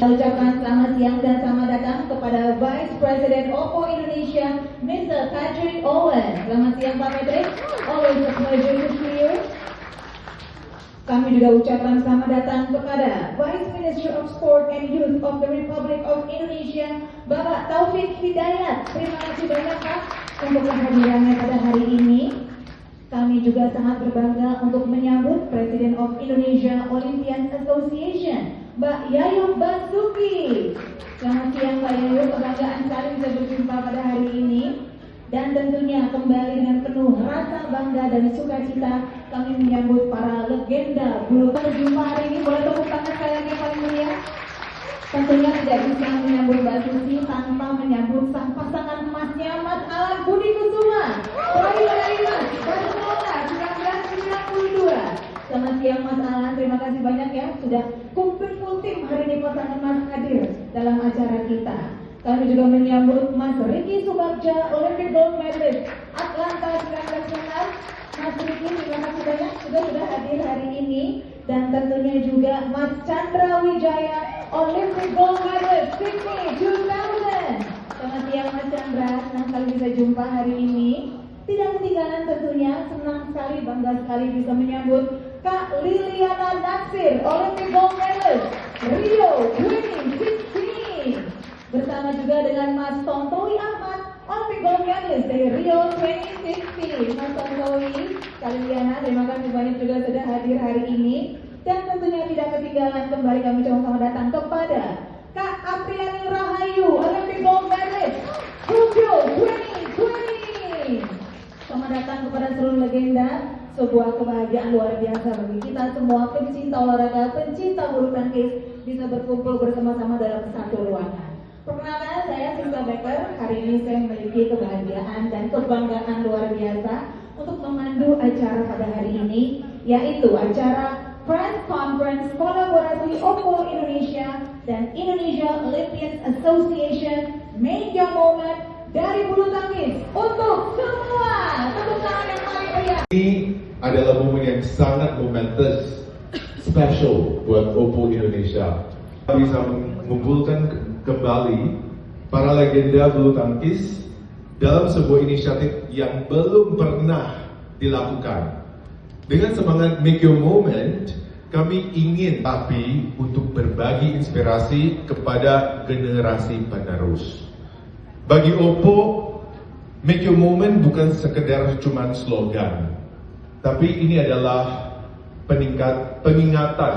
kita ucapkan selamat siang dan selamat datang kepada Vice President Oppo Indonesia, Mr. Patrick Owen. Selamat siang Pak Patrick. Always a pleasure to see you. Kami juga ucapkan selamat datang kepada Vice Minister of Sport and Youth of the Republic of Indonesia, Bapak Taufik Hidayat. Terima kasih banyak Pak untuk kehadirannya pada hari ini. Kami juga sangat berbangga untuk menyambut Presiden of Indonesia Olympian Association, Mbak Yayu Basuki. Selamat siang Mbak Yayu, kebanggaan sekali bisa berjumpa pada hari ini. Dan tentunya kembali dengan penuh rasa bangga dan sukacita kami menyambut para legenda bulu tangkis berjumpa hari ini. Boleh tepuk tangan sekali lagi yang paling mulia. Tentunya tidak bisa menyambut Mbak Susi tanpa menyambut sang pasangan emasnya Mas Alan Budi Kusuma, peraih medali emas Barcelona 1992. Selamat siang Mas Alan, terima kasih banyak ya sudah kumpul full tim hari ini pasangan Mas hadir dalam acara kita. Kami juga menyambut Mas Ricky Subagja, Olympic Gold Medalist Atlanta 1996. Mas Ricky, terima kasih banyak sudah hadir hari ini. Dan tentunya juga Mas Chandra Wijaya, Olympic Gold Medalist Sydney 2000. Selamat siang Mas Chandra, senang sekali bisa jumpa hari ini. Tidak ketinggalan tentunya, senang sekali, bangga sekali bisa menyambut Kak Liliana Natsir, Olympic Gold Medalist Rio 2016. Bersama juga dengan Mas Tontowi Ahmad, Olympic Gold Medalist dari Rio 2016. Mas Tontowi, Kak Liliana, terima kasih banyak juga sudah hadir hari ini. Dan tentunya tidak ketinggalan kembali kami sama-sama datang kepada Kak Apriani Rahayu, Olympic Gold Medalist Tokyo 2020. Selamat datang kepada seluruh legenda. Sebuah kebahagiaan luar biasa bagi kita semua pencinta olahraga, pencinta bulu tangkis bisa berkumpul bersama-sama dalam satu ruangan. Perkenalkan, saya Sinta Becker. Hari ini saya memiliki kebahagiaan dan kebanggaan luar biasa untuk memandu acara pada hari ini, yaitu acara Press Conference kolaborasi Oppo Indonesia dan Indonesia Olympian Association Make Your Moment dari bulu tangkis untuk semua. Tepuk tangan yang paling meriah. Ini adalah momen yang sangat momentous, special buat Oppo Indonesia. Bisa mengumpulkan kembali para legenda bulu tangkis dalam sebuah inisiatif yang belum pernah dilakukan. Dengan semangat Make Your Moment, kami ingin tapi untuk berbagi inspirasi kepada generasi penerus. Bagi Oppo, Make Your Moment bukan sekedar cuman slogan, tapi ini adalah pengingatan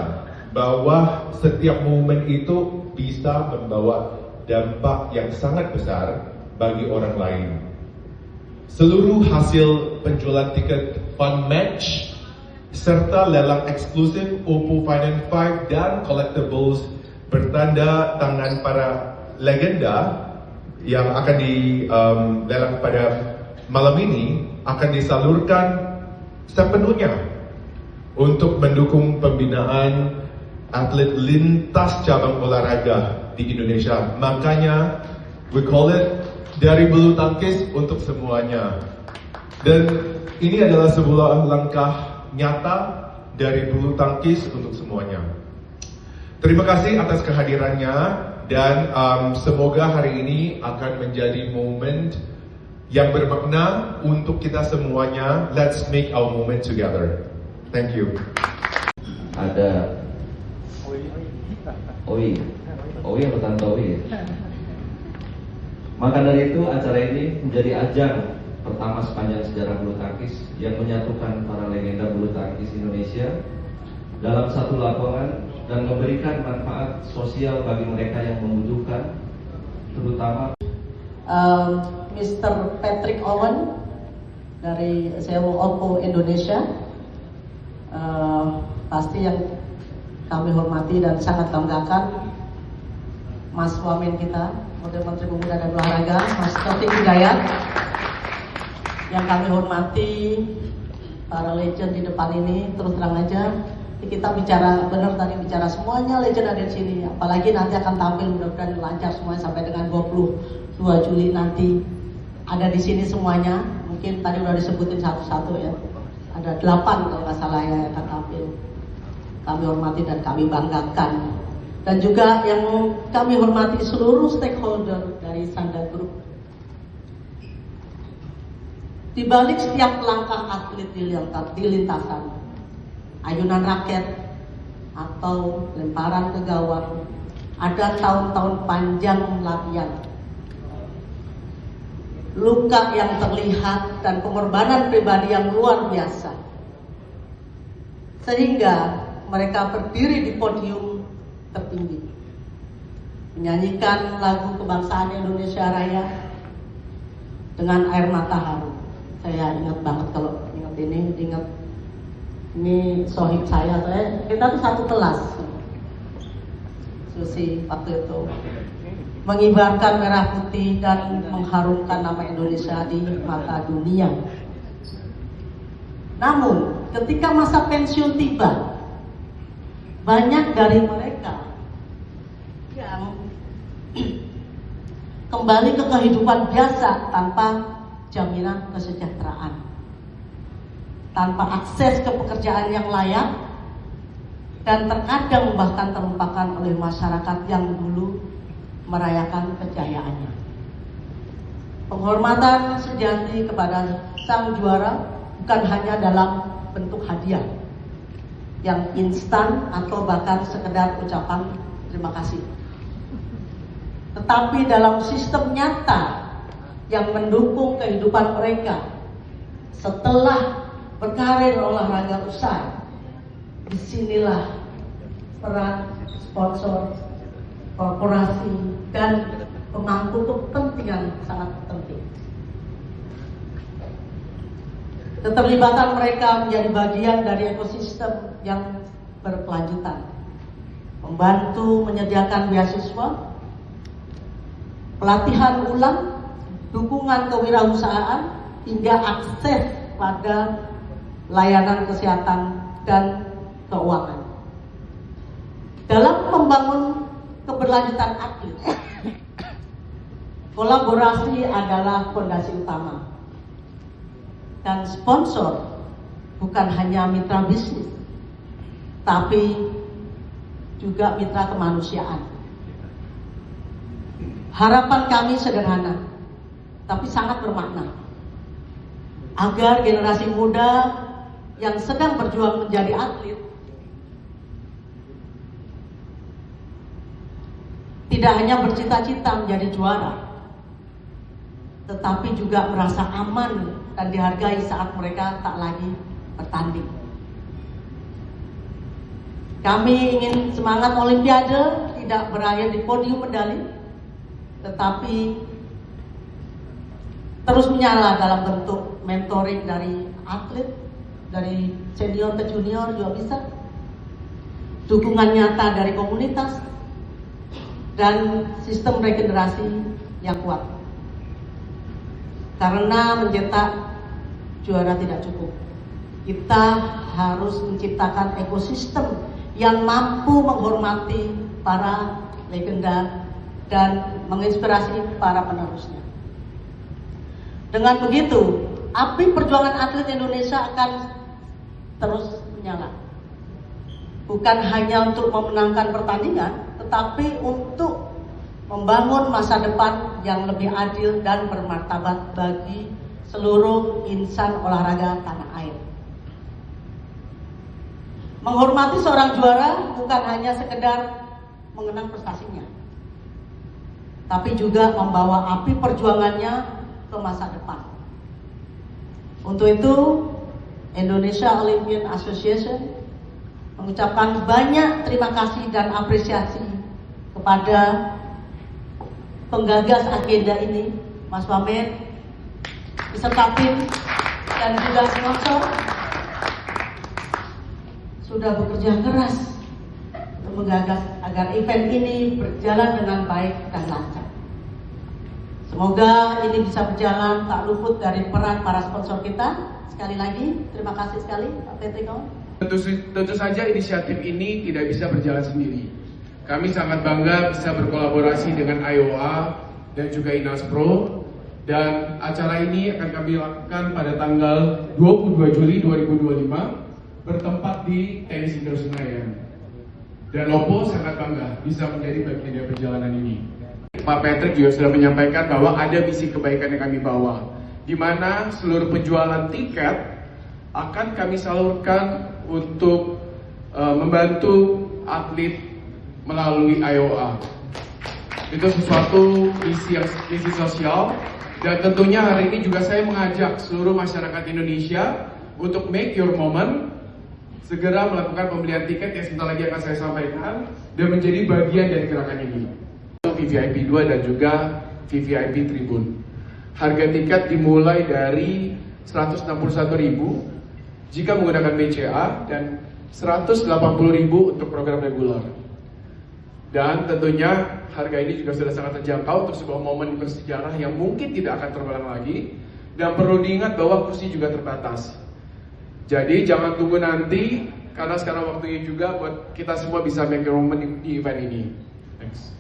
bahwa setiap momen itu bisa membawa dampak yang sangat besar bagi orang lain. Seluruh hasil penjualan tiket fun match serta lelang eksklusif Oppo Find 5 dan collectibles bertanda tangan para legenda yang akan dilelang pada malam ini akan disalurkan sepenuhnya untuk mendukung pembinaan atlet lintas cabang olahraga di Indonesia. Makanya we call it dari bulu tangkis untuk semuanya. Dan ini adalah sebuah langkah nyata dari bulu tangkis untuk semuanya. Terima kasih atas kehadirannya dan semoga hari ini akan menjadi momen yang bermakna untuk kita semuanya. Let's make our moment together. Thank you. Ada Owi atau Tante Owi. Maka dari itu acara ini menjadi ajang pertama sepanjang sejarah bulu tangkis yang menyatukan para legenda bulu tangkis Indonesia dalam satu lapangan dan memberikan manfaat sosial bagi mereka yang membutuhkan, terutama Mr. Patrick Owen dari CEO Oppo Indonesia. Pasti yang kami hormati dan sangat banggakan Mas Wamen kita, Menteri Pemuda dan Olahraga, Mas Taufik Hidayat. Yang kami hormati para legend di depan ini. Terus terang aja kita bicara benar tadi, bicara semuanya legend ada di sini. Apalagi nanti akan tampil, mudah-mudahan lancar semuanya sampai dengan 22 Juli nanti ada di sini semuanya. Mungkin tadi udah disebutin satu-satu ya. Ada 8 kalau nggak salah yang akan tampil. Kami hormati dan kami banggakan. dan juga yang kami hormati seluruh stakeholder dari Sanda Group. Di balik setiap langkah atlet di lintasan, ayunan raket atau lemparan ke gawang, ada tahun-tahun panjang latihan, luka yang terlihat, dan pengorbanan pribadi yang luar biasa, sehingga mereka berdiri di podium tertinggi, menyanyikan lagu kebangsaan Indonesia Raya dengan air mata haru. Saya ingat banget kalau ingat ini sohib saya kita tuh satu kelas. Susi waktu itu mengibarkan merah putih dan mengharumkan nama Indonesia di mata dunia. Namun ketika masa pensiun tiba, banyak dari mereka yang kembali ke kehidupan biasa tanpa jaminan kesejahteraan, tanpa akses ke pekerjaan yang layak, dan terkadang bahkan terlupakan oleh masyarakat yang dulu merayakan kejayaannya. Penghormatan sejati kepada sang juara bukan hanya dalam bentuk hadiah yang instan atau bahkan sekedar ucapan terima kasih, tetapi dalam sistem nyata yang mendukung kehidupan mereka setelah berkarir olahraga usai. Disinilah peran sponsor, korporasi, dan pemangku kepentingan sangat penting. Keterlibatan mereka menjadi bagian dari ekosistem yang berkelanjutan, membantu menyediakan beasiswa, pelatihan ulang, dukungan kewirausahaan, hingga akses pada layanan kesehatan dan keuangan. Dalam membangun keberlanjutan atlet, kolaborasi adalah fondasi utama. Dan sponsor bukan hanya mitra bisnis, tapi juga mitra kemanusiaan. Harapan kami sederhana, tapi sangat bermakna, agar generasi muda yang sedang berjuang menjadi atlet tidak hanya bercita-cita menjadi juara, tetapi juga merasa aman dan dihargai saat mereka tak lagi bertanding. Kami ingin semangat Olimpiade tidak berakhir di podium medali, tetapi terus menyala dalam bentuk mentoring dari atlet, dari senior ke junior juga bisa, dukungan nyata dari komunitas, dan sistem regenerasi yang kuat. Karena mencetak juara tidak cukup, kita harus menciptakan ekosistem yang mampu menghormati para legenda dan menginspirasi para penerusnya. Dengan begitu, api perjuangan atlet Indonesia akan terus menyala. Bukan hanya untuk memenangkan pertandingan, tetapi untuk membangun masa depan yang lebih adil dan bermartabat bagi seluruh insan olahraga tanah air. Menghormati seorang juara bukan hanya sekedar mengenang prestasinya, tapi juga membawa api perjuangannya ke masa depan. Untuk itu, Indonesia Olympian Association mengucapkan banyak terima kasih dan apresiasi kepada penggagas agenda ini, Mas Wamen, beserta tim dan juga sponsor sudah bekerja keras untuk menggagas agar event ini berjalan dengan baik dan lancar. Semoga ini bisa berjalan tak luput dari peran para sponsor kita. Sekali lagi, terima kasih sekali Pak Petri kawan. Tentu saja inisiatif ini tidak bisa berjalan sendiri. Kami sangat bangga bisa berkolaborasi dengan IOA dan juga Inaspro. Dan acara ini akan kami lakukan pada tanggal 22 Juli 2025 bertempat di Tenis Indoor Senayan. Dan Oppo sangat bangga bisa menjadi bagian dari perjalanan ini. Pak Patrick juga sudah menyampaikan bahwa ada misi kebaikan yang kami bawa, di mana seluruh penjualan tiket akan kami salurkan untuk membantu atlet melalui IOA. Itu sesuatu misi sosial, dan tentunya hari ini juga saya mengajak seluruh masyarakat Indonesia untuk make your moment, segera melakukan pembelian tiket yang sebentar lagi akan saya sampaikan dan menjadi bagian dari gerakan ini. VVIP 2 dan juga VVIP Tribun. Harga tiket dimulai dari 161.000 jika menggunakan BCA dan 180.000 untuk program reguler. Dan tentunya harga ini juga sudah sangat terjangkau untuk sebuah momen bersejarah yang mungkin tidak akan terulang lagi, dan perlu diingat bahwa kursi juga terbatas. Jadi jangan tunggu nanti, karena sekarang waktunya juga buat kita semua bisa make your moment di event ini. Thanks.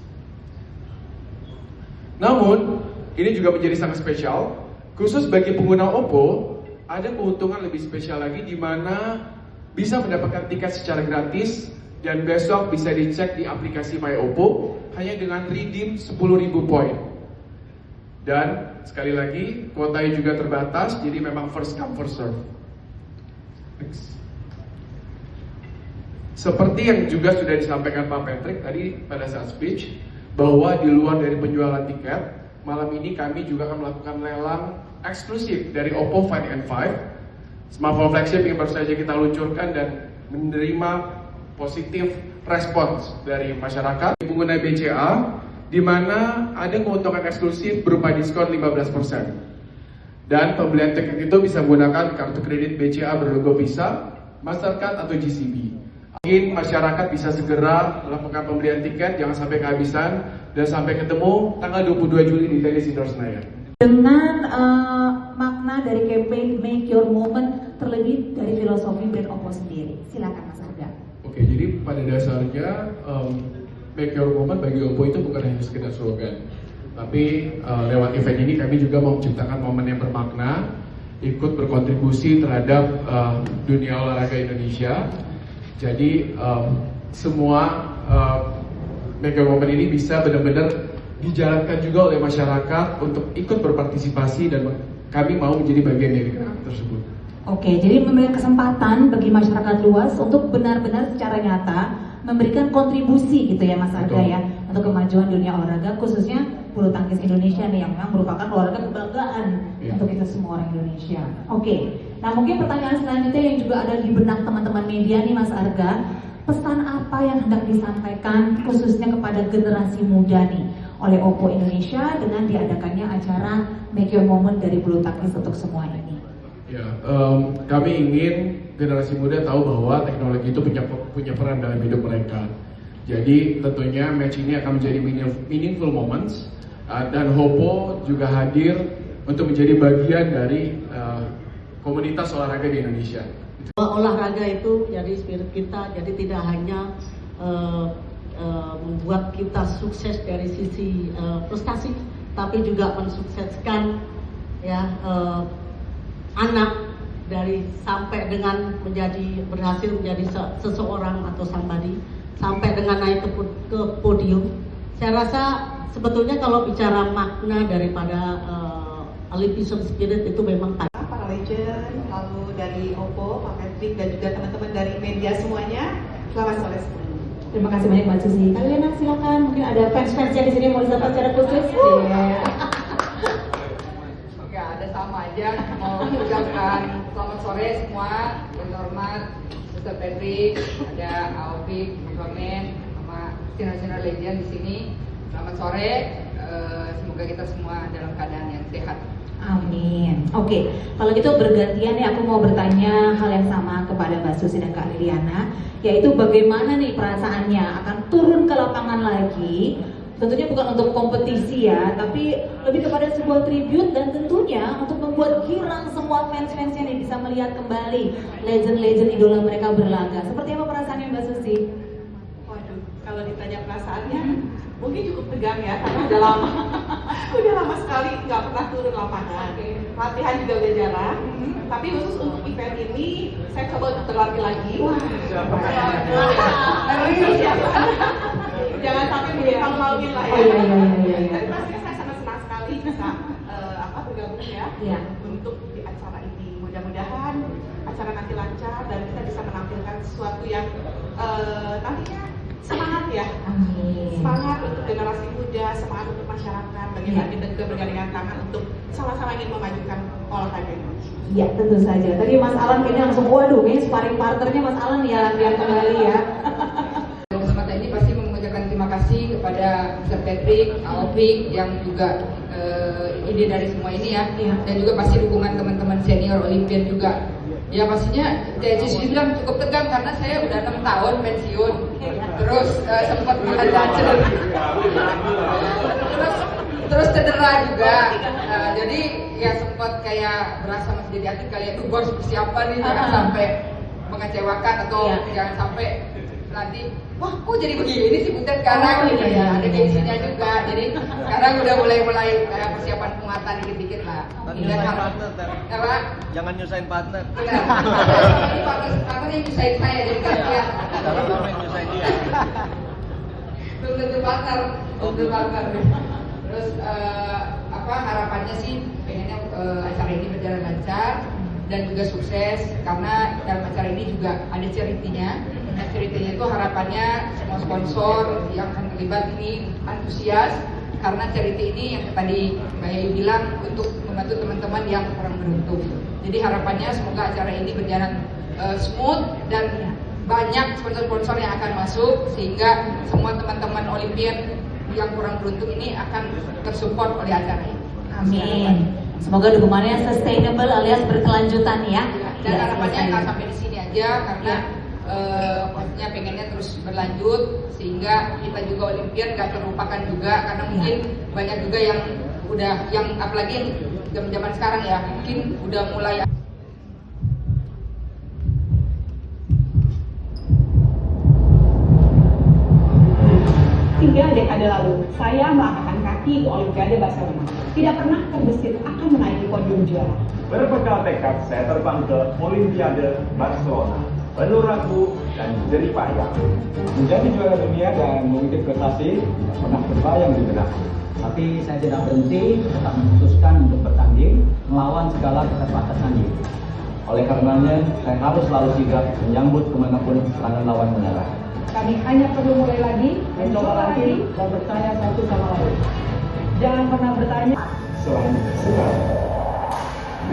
Namun, ini juga menjadi sangat spesial, khusus bagi pengguna Oppo, ada keuntungan lebih spesial lagi di mana bisa mendapatkan tiket secara gratis dan besok bisa dicek di aplikasi My Oppo hanya dengan redeem 10.000 poin. Dan sekali lagi, kuotanya juga terbatas, jadi memang first come first serve. Seperti yang juga sudah disampaikan Pak Patrick tadi pada saat speech, bahwa di luar dari penjualan tiket, malam ini kami juga akan melakukan lelang eksklusif dari Oppo Find N5, smartphone flagship yang baru saja kita luncurkan dan menerima positif respons dari masyarakat pengguna BCA, di mana ada keuntungan eksklusif berupa diskon 15%. Dan pembelian tiket itu bisa menggunakan kartu kredit BCA berlogo Visa, Mastercard atau GCB. Ingin masyarakat bisa segera melakukan pembelian tiket, jangan sampai kehabisan, dan sampai ketemu tanggal 22 Juli di Tenis Indoor Senayan. Dengan makna dari campaign Make Your Moment, terlebih dari filosofi brand Oppo sendiri. Silakan Mas Arga. Oke, jadi pada dasarnya Make Your Moment bagi Oppo itu bukan hanya sekedar slogan. Tapi lewat event ini kami juga mau menciptakan momen yang bermakna, ikut berkontribusi terhadap dunia olahraga Indonesia. Jadi semua Make Your Moment ini bisa benar-benar dijalankan juga oleh masyarakat untuk ikut berpartisipasi, dan kami mau menjadi bagian dari gerakan tersebut. Oke, jadi memberikan kesempatan bagi masyarakat luas untuk benar-benar secara nyata memberikan kontribusi gitu ya Mas Arga ya, untuk kemajuan dunia olahraga, khususnya bulu tangkis Indonesia nih yang memang merupakan olahraga kebanggaan untuk kita semua orang Indonesia. Oke, nah mungkin pertanyaan selanjutnya yang juga ada di benak teman-teman media nih Mas Arga, pesan apa yang hendak disampaikan khususnya kepada generasi muda nih oleh Oppo Indonesia dengan diadakannya acara Make Your Moment dari bulu tangkis untuk semua ini? Ya, kami ingin generasi muda tahu bahwa teknologi itu punya peran dalam hidup mereka. Jadi tentunya match ini akan menjadi meaningful moments, dan Oppo juga hadir untuk menjadi bagian dari komunitas olahraga di Indonesia. Olahraga itu jadi spirit kita, jadi tidak hanya membuat kita sukses dari sisi prestasi, tapi juga mensukseskan ya anak dari sampai dengan berhasil menjadi seseorang atau somebody, sampai dengan naik ke podium. Saya rasa sebetulnya kalau bicara makna daripada Olympian Spirit itu memang para legend, lalu dari Oppo, Pak Patrick, dan juga teman-teman dari media semuanya. Selamat sore semuanya. Terima kasih banyak Mbak Susi. Kalian silakan, mungkin ada fans-fansnya di sini mau disapa secara khusus. Ya, ada sama aja mau mengucapkan selamat sore semua, yang hormat Mr. Patrick, ada Alfie, Komen, sama senior legend di sini. Selamat sore, semoga kita semua dalam keadaan yang sehat. Amin. Oke, kalau gitu bergantian nih aku mau bertanya hal yang sama kepada Mbak Susi dan Kak Liliana, yaitu bagaimana nih perasaannya akan turun ke lapangan lagi. Tentunya bukan untuk kompetisi ya, tapi lebih kepada sebuah tribute dan tentunya untuk membuat girang semua fans-fansnya nih bisa melihat kembali legend-legend idola mereka berlaga. Seperti apa perasaannya Mbak Susi? Waduh, kalau ditanya perasaannya mungkin cukup tegang ya, karena udah lama Udah lama sekali nggak pernah turun lapangan. Latihan juga udah jarang. Tapi khusus untuk event ini, saya coba untuk berlatih lagi. Jangan sampai bikin malu-maluin lah ya. Tapi pastinya saya sangat senang sekali bisa bergabung ya untuk di acara ini. Mudah-mudahan acara nanti lancar dan kita bisa menampilkan sesuatu yang nantinya semangat ya. Semangat untuk generasi muda, semangat untuk masyarakat. Bagaimana kita juga bergandengan tangan untuk sama-sama ingin memajukan olahraga Indonesia. Iya, tentu saja. Tadi Mas Alan kayaknya langsung, waduh, ini sparring partnernya Mas Alan ya, latihan kembali ya. Kesempatan ini pasti mengucapkan terima kasih kepada Mr. Patrick, Aofik yang juga ide dari semua ini ya, dan juga pasti dukungan teman-teman senior Olimpian juga. Ya pastinya Tesis bilang cukup tegang karena saya udah 6 tahun pensiun, terus sempat makan racun, terus cedera juga, jadi ya sempat kayak berasa masih jadi atlet kayak tuh harus persiapan nih, jangan sampai mengecewakan atau jangan sampai nanti wah kok jadi begini sih bukan sekarang gitu ya, ada gengsinya juga, jadi sekarang udah mulai persiapan penguatan dikit-dikit lah. Dan apa? Jangan nyusahin partner. Ini partner yang nyusahin saya jadi kasihan. Jangan kamu yang nyusahin dia. Belum tentu partner. Terus harapannya sih pengennya acara ini berjalan lancar dan juga sukses karena dalam acara ini juga ada charity-nya. Nah, charity-nya itu harapannya semua sponsor yang akan terlibat ini antusias karena charity ini yang tadi Mbak Yayu bilang untuk membantu teman-teman yang kurang beruntung. Jadi harapannya semoga acara ini berjalan smooth dan banyak sponsor-sponsor yang akan masuk sehingga semua teman-teman Olimpian yang kurang beruntung ini akan tersupport oleh acara ini. Amin. Semoga dukungannya sustainable alias berkelanjutan ya. Dan harapannya nggak sampai di sini aja karena pastinya pengennya terus berlanjut sehingga kita juga Olimpian nggak terlupakan juga karena mungkin banyak juga yang apalagi zaman sekarang ya mungkin udah mulai. Hingga dekade lalu, saya melangkahkan kaki ke Olimpiade Barcelona. Tidak pernah terbesit akan menaiki podium juara. Berbekal tekad, saya terbang ke Olimpiade Barcelona. Penuh ragu dan jerih payah. Menjadi juara dunia dan mengutip prestasi tidak pernah terbayang di benakku. Tapi saya tidak berhenti, tetap memutuskan untuk bertanding, melawan segala keterbatasan diri. Oleh karenanya, saya harus selalu sigap menyambut kemanapun serangan lawan mengarah. Kami hanya perlu mulai lagi, mencoba lagi, dan bertanya satu sama lain. Jangan pernah bertanya. Selanjutnya,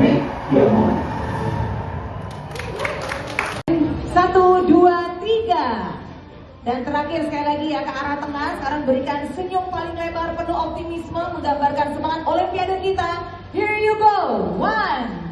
make your mind. 1, 2, 3. Dan terakhir sekali lagi ya ke arah tengah. Sekarang berikan senyum paling lebar penuh optimisme menggambarkan semangat Olimpiade kita. Here you go. 1